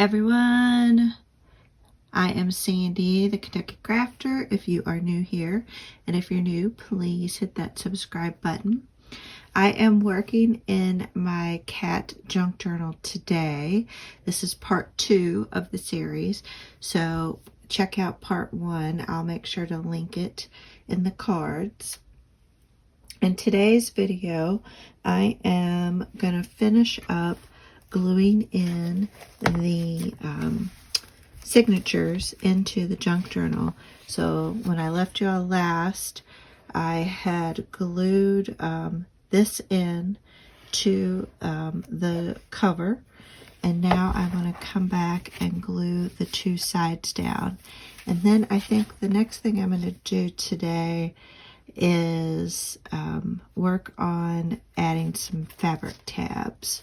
everyone, I am Sandy, the Kentucky Crafter, if you are new here. And if you're new, please hit that subscribe button. I am working in my cat junk journal today. This is part 2 of the series. So check out part 1. I'll make sure to link it in the cards. In today's video, I am going to finish up gluing in the signatures into the junk journal. So when I left you all last, I had glued this in to the cover, and now I want to come back and glue the 2 sides down. And then I think the next thing I'm going to do today is work on adding some fabric tabs.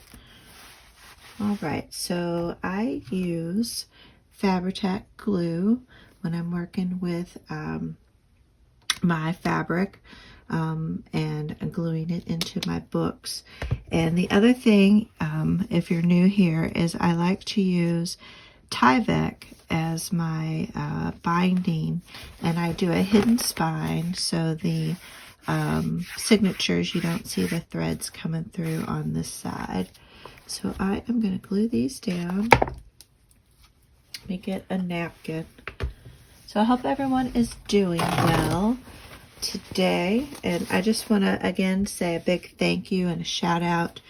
Alright, so I use Fabri-Tac glue when I'm working with my fabric and gluing it into my books. And the other thing, if you're new here, is I like to use Tyvek as my binding, and I do a hidden spine so the signatures, you don't see the threads coming through on this side. So I am going to glue these down. Let me get a napkin. So I hope everyone is doing well today, and I just want to again say a big thank you and a shout out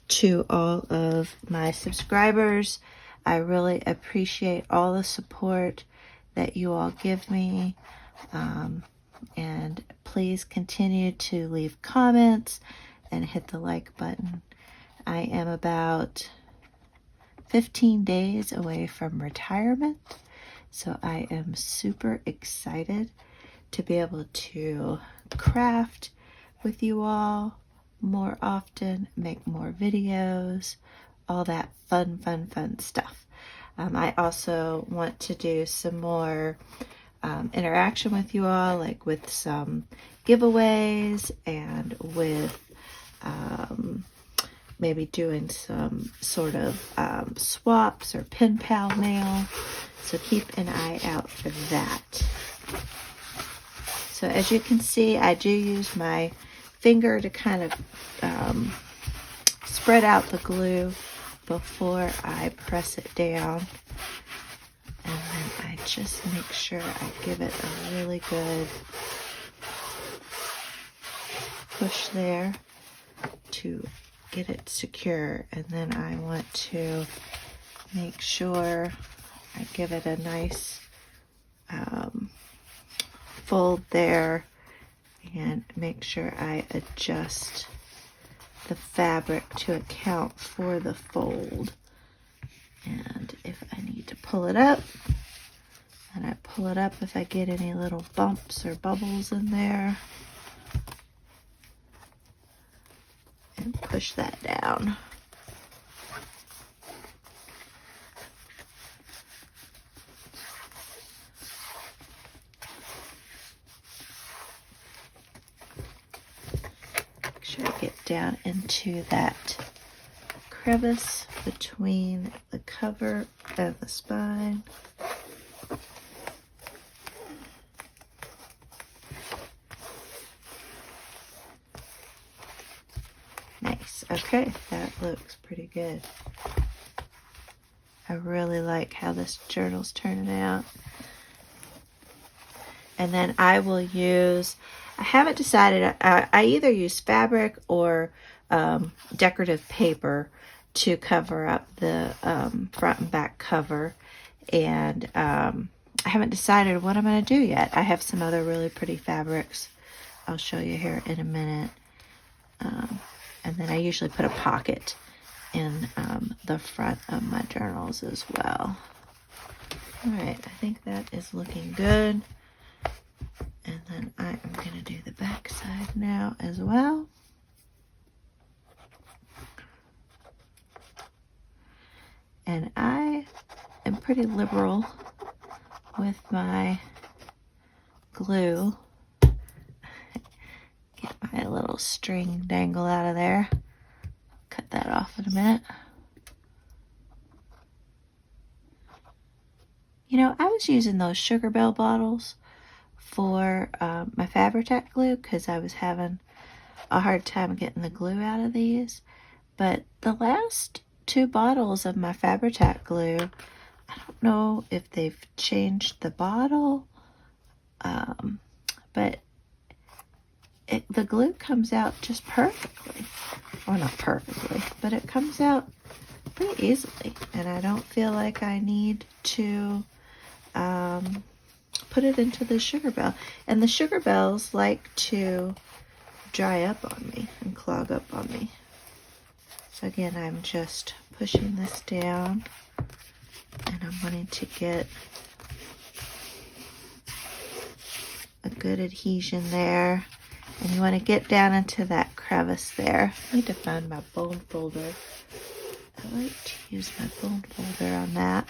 to all of my subscribers. I really appreciate all the support that you all give me, and please continue to leave comments and hit the like button. I am about 15 days away from retirement, so I am super excited to be able to craft with you all more often, make more videos, all that fun stuff. I also want to do some more interaction with you all, like with some giveaways and with maybe doing some sort of swaps or pen pal mail. So keep an eye out for that. So as you can see, I do use my finger to kind of spread out the glue before I press it down. And then I just make sure I give it a really good push there to get it secure. And then I want to make sure I give it a nice fold there, and make sure I adjust the fabric to account for the fold. And if I need to pull it up, and I pull it up if I get any little bumps or bubbles in there, and push that down. Make sure I get down into that crevice between the cover and the spine. Nice. Okay, that looks pretty good. I really like how this journal's turning out. And then I will use, I haven't decided, I either use fabric or decorative paper to cover up the front and back cover. And I haven't decided what I'm going to do yet. I have some other really pretty fabrics I'll show you here in a minute. And then I usually put a pocket in the front of my journals as well. Alright, I think that is looking good. And then I am going to do the back side now as well. And I am pretty liberal with my glue. Get my little string dangle out of there. Cut that off in a minute. You know, I was using those Sugar Bell bottles for my Fabri-Tac glue because I was having a hard time getting the glue out of these. But the last 2 bottles of my Fabri-Tac glue, I don't know if they've changed the bottle, but the glue comes out just perfectly. Or not perfectly, but it comes out pretty easily. And I don't feel like I need to put it into the Sugar Bell. And the Sugar Bells like to dry up on me and clog up on me. So again, I'm just pushing this down, and I'm wanting to get a good adhesion there. And you want to get down into that crevice there. I need to find my bone folder. I like to use my bone folder on that.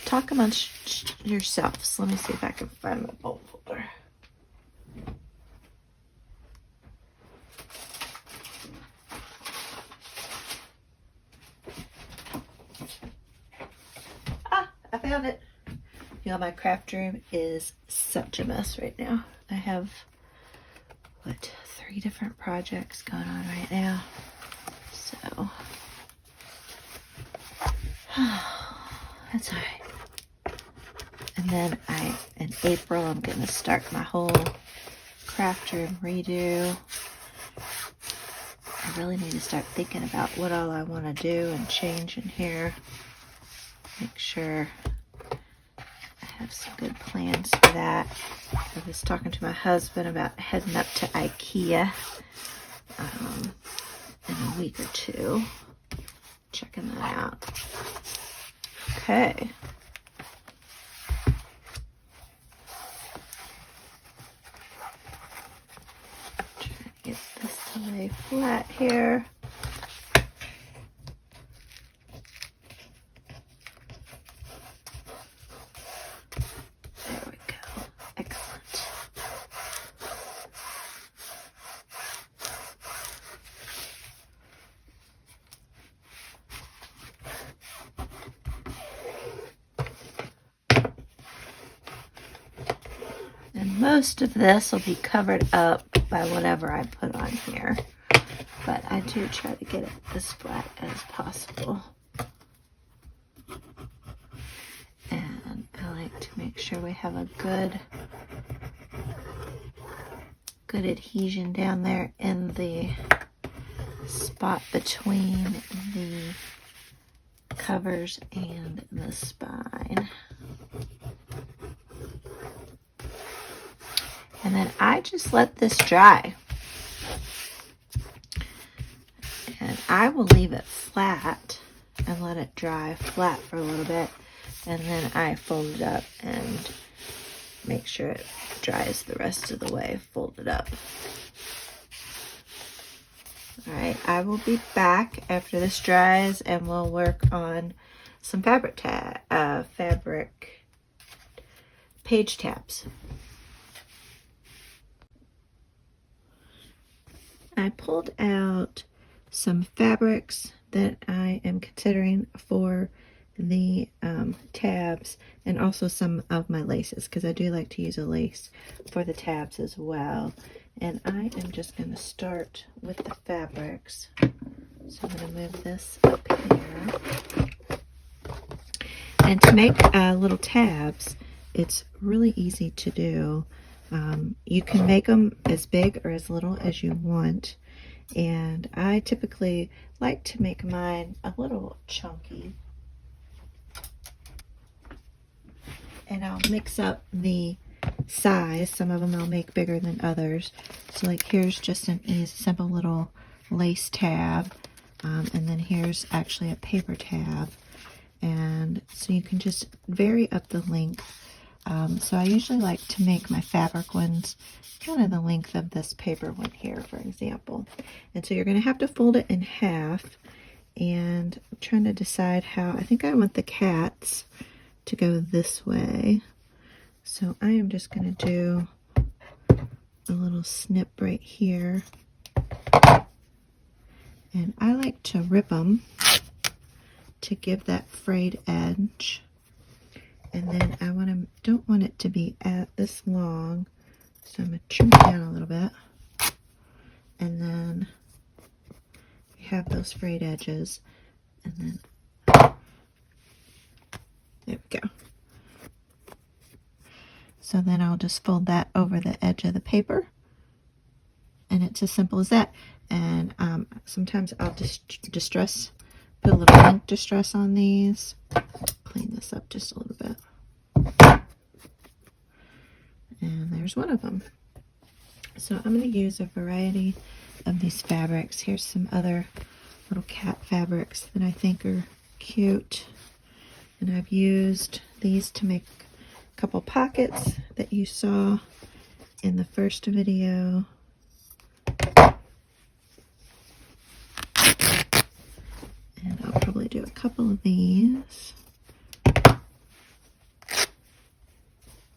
Talk amongst yourselves. Let me see if I can find my bone folder. Ah, I found it. You know, my craft room is such a mess right now. I have, 3 different projects going on right now. So, that's all right. And then in April, I'm going to start my whole craft room redo. I really need to start thinking about what all I want to do and change in here. Make sure have some good plans for that. I was talking to my husband about heading up to IKEA in a week or 2. Checking that out. Okay. Try to get this to lay flat here. Most of this will be covered up by whatever I put on here, but I do try to get it as flat as possible. And I like to make sure we have a good adhesion down there in the spot between the covers and the spine. And then I just let this dry. And I will leave it flat and let it dry flat for a little bit. And then I fold it up and make sure it dries the rest of the way. Fold it up. Alright, I will be back after this dries and we'll work on some fabric page tabs. I pulled out some fabrics that I am considering for the tabs, and also some of my laces, because I do like to use a lace for the tabs as well. And I am just going to start with the fabrics. So I'm going to move this up here. And to make little tabs, it's really easy to do. You can make them as big or as little as you want, and I typically like to make mine a little chunky, and I'll mix up the size. Some of them I'll make bigger than others. So like here's just an easy simple little lace tab, and then here's actually a paper tab, and so you can just vary up the length. So I usually like to make my fabric ones kind of the length of this paper one here, for example. And so you're going to have to fold it in half, and I'm trying to decide how. I think I want the cats to go this way. So I am just going to do a little snip right here. And I like to rip them to give that frayed edge. And then I don't want it to be at this long, so I'm going to trim it down a little bit. And then we have those frayed edges, and then there we go. So then I'll just fold that over the edge of the paper, and it's as simple as that. And sometimes I'll just put a little ink distress on these. Clean this up just a little bit. And there's one of them. So I'm going to use a variety of these fabrics. Here's some other little cat fabrics that I think are cute. And I've used these to make a couple pockets that you saw in the first video. And I'll probably do a couple of these.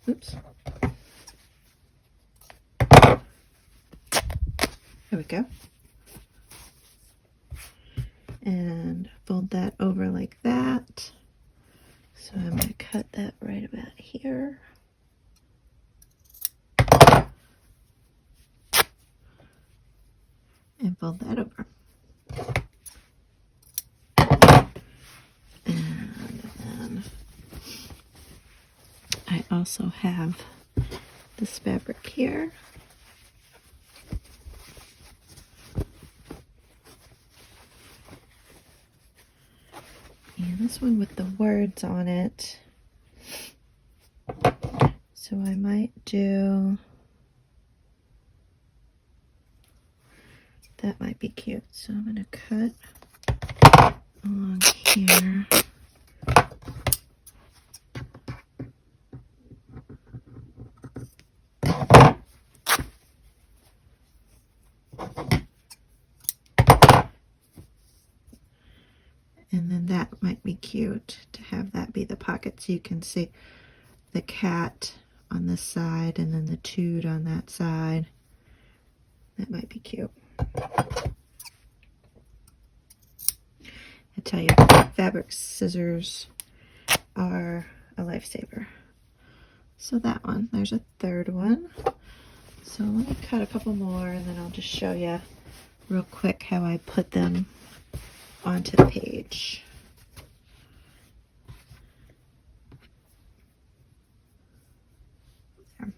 Oops. There we go. And fold that over like that. So I'm going to cut that right about here. And fold that over. And then I also have this fabric here. And this one with the words on it. So I might do, that might be cute. So I'm going to cut along here. And then that might be cute to have that be the pocket, so you can see the cat on this side and then the toad on that side. That might be cute. I tell you, fabric scissors are a lifesaver. So that one, there's a third one. So let me cut a couple more and then I'll just show you real quick how I put them onto the page. There.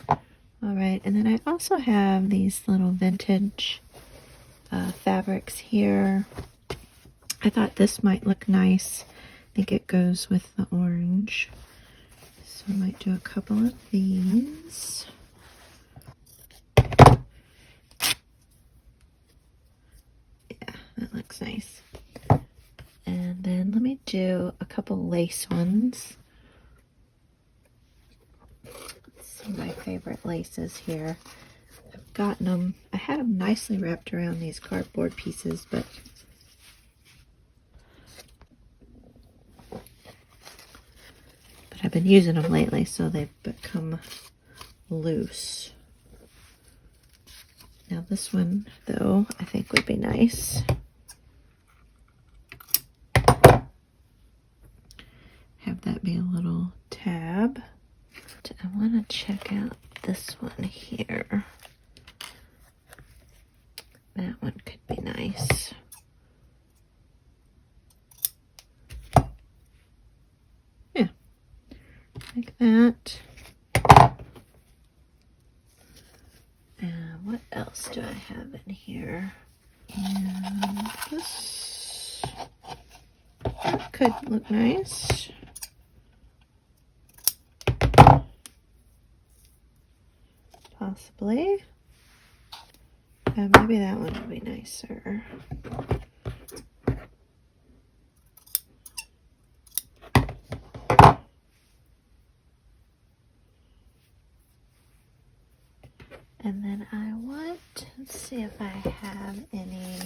All right, and then I also have these little vintage fabrics here. I thought this might look nice. I think it goes with the orange. So I might do a couple of these. That looks nice. And then let me do a couple lace ones. Some of my favorite laces here. I've gotten them, I had them nicely wrapped around these cardboard pieces, but I've been using them lately, so they've become loose. Now this one, though, I think would be nice. Have that be a little tab. I want to check out this one here. That one could be nice. Yeah, like that. And what else do I have in here? And this could look nice. Possibly. Maybe that one would be nicer. And then I want, let's see if I have any,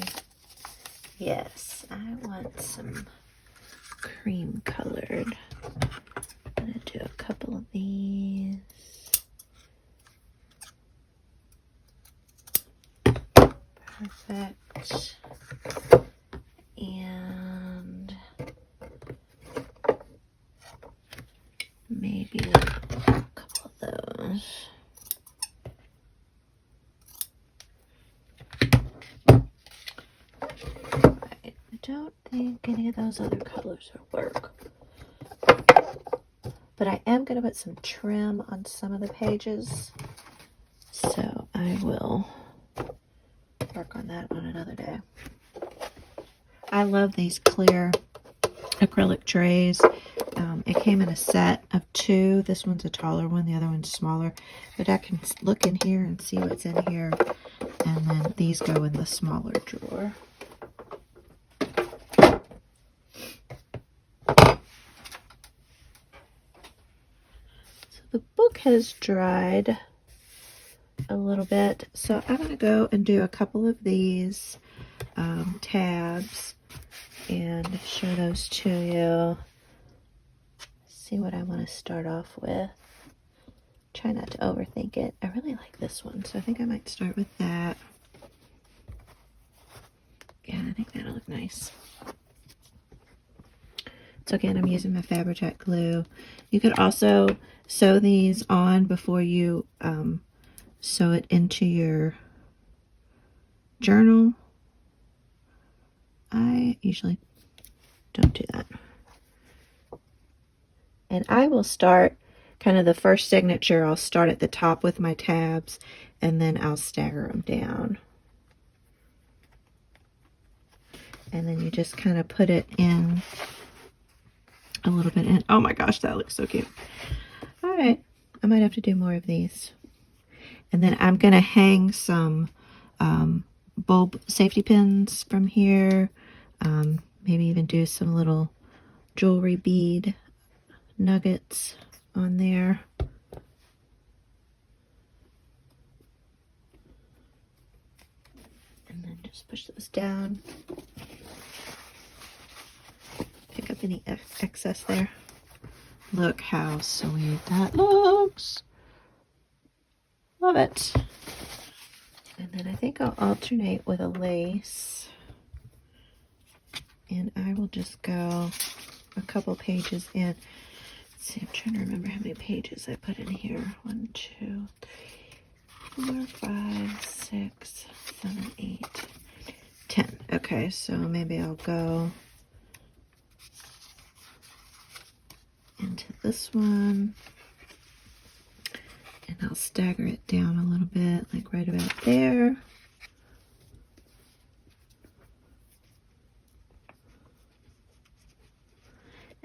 yes, I want some cream colored. I'm going to do a couple of these. Perfect. And maybe a couple of those. I don't think any of those other colors will work. But I am going to put some trim on some of the pages. So I will work on that on another day. I love these clear acrylic trays. It came in a set of 2. This one's a taller one, the other one's smaller. But I can look in here and see what's in here. And then these go in the smaller drawer. So the book has dried a little bit. So I'm going to go and do a couple of these tabs and show those to you. See what I want to start off with. Try not to overthink it. I really like this one, so I think I might start with that. Yeah, I think that'll look nice. So again, I'm using my Fabri-Tac glue. You could also sew these on before you sew it into your journal. I usually don't do that. And I will start kind of the first signature. I'll start at the top with my tabs and then I'll stagger them down. And then you just kind of put it in a little bit in. Oh my gosh, that looks so cute. All right, I might have to do more of these. And then I'm going to hang some bulb safety pins from here. Maybe even do some little jewelry bead nuggets on there. And then just push those down. Pick up any excess there. Look how sweet that looks. Love it. And then I think I'll alternate with a lace. And I will just go a couple pages in. Let's see, I'm trying to remember how many pages I put in here. 1, 2, 3, 4, 5, 6, 7, 8, 10. Okay, so maybe I'll go into this one. And I'll stagger it down a little bit, like right about there.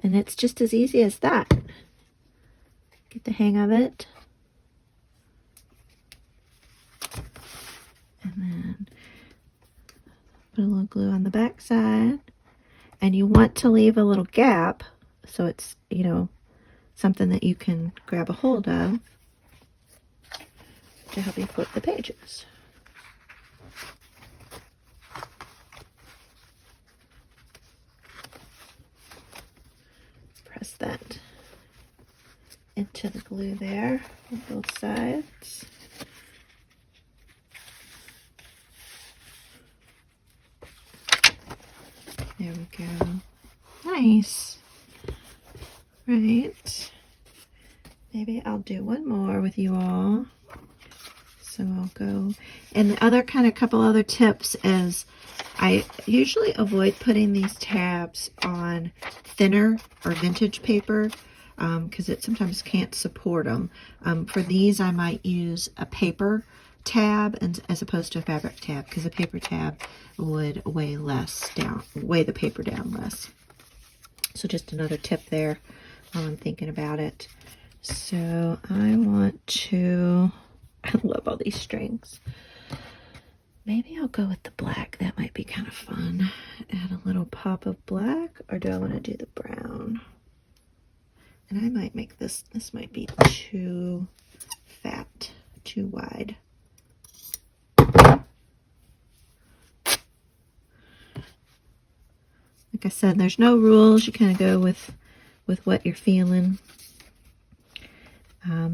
And it's just as easy as that. Get the hang of it. And then put a little glue on the back side. And you want to leave a little gap so it's, you know, something that you can grab a hold of to help you flip the pages. Press that into the glue there on both sides. There we go. Nice. Right. Maybe I'll do one more with you all. So I'll go. And the other couple other tips is I usually avoid putting these tabs on thinner or vintage paper because it sometimes can't support them. For these, I might use a paper tab as opposed to a fabric tab because a paper tab would weigh the paper down less. So just another tip there while I'm thinking about it. So I love all these strings. Maybe I'll go with the black. That might be kind of fun. Add a little pop of black, or do I want to do the brown? And I might make this might be too fat, too wide. Like I said, there's no rules. You kind of go with what you're feeling.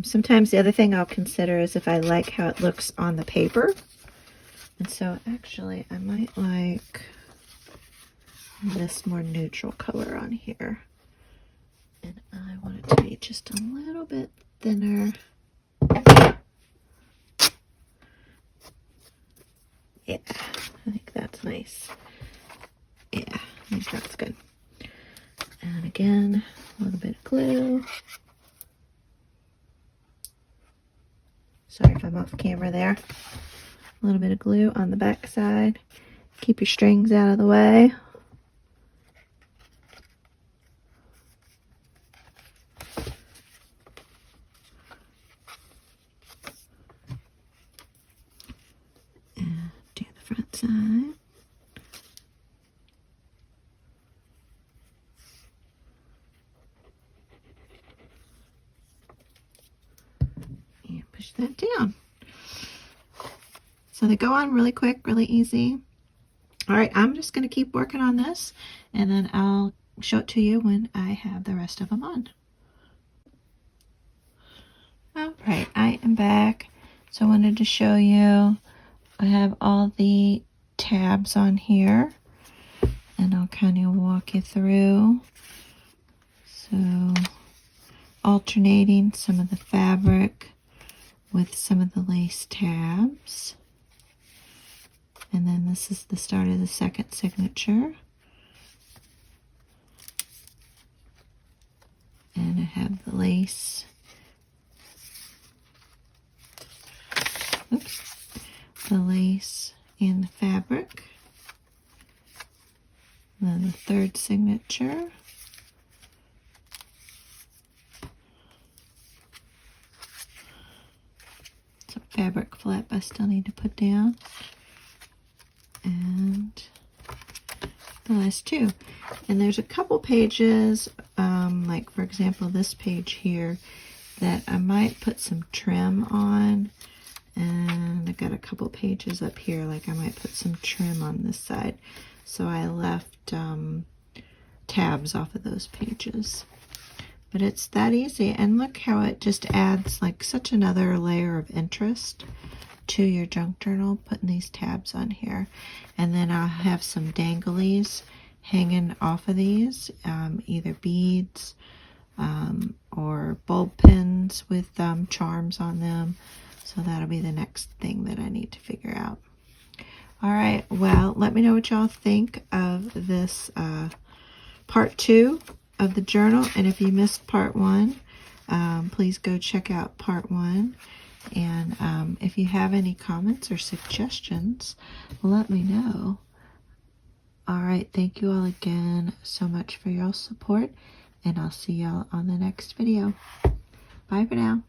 Sometimes the other thing I'll consider is if I like how it looks on the paper. And so actually I might like this more neutral color on here. And I want it to be just a little bit thinner. Yeah, I think that's nice. Yeah, I think that's good. And again, a little bit of glue. Sorry if I'm off camera there. A little bit of glue on the back side. Keep your strings out of the way. And do the front side. And push that down. So they go on really quick, really easy. All right, I'm just going to keep working on this, and then I'll show it to you when I have the rest of them on. All right, I am back. So I wanted to show you, I have all the tabs on here, and I'll kind of walk you through. So alternating some of the fabric with some of the lace tabs. And then this is the start of the second signature. And I have the lace. Oops. The lace and the fabric. And then the third signature. Some fabric flap I still need to put down. And the last two. And there's a couple pages, like for example this page here, that I might put some trim on. And I got a couple pages up here, like I might put some trim on this side. So I left tabs off of those pages. But it's that easy, and look how it just adds like such another layer of interest to your junk journal, putting these tabs on here. And then I'll have some danglies hanging off of these, either beads or bulb pins with charms on them. So that'll be the next thing that I need to figure out. All right, well, let me know what y'all think of this part 2 of the journal. And if you missed part 1, please go check out part 1. And if you have any comments or suggestions, let me know. All right, thank you all again so much for your support, and I'll see y'all on the next video. Bye for now.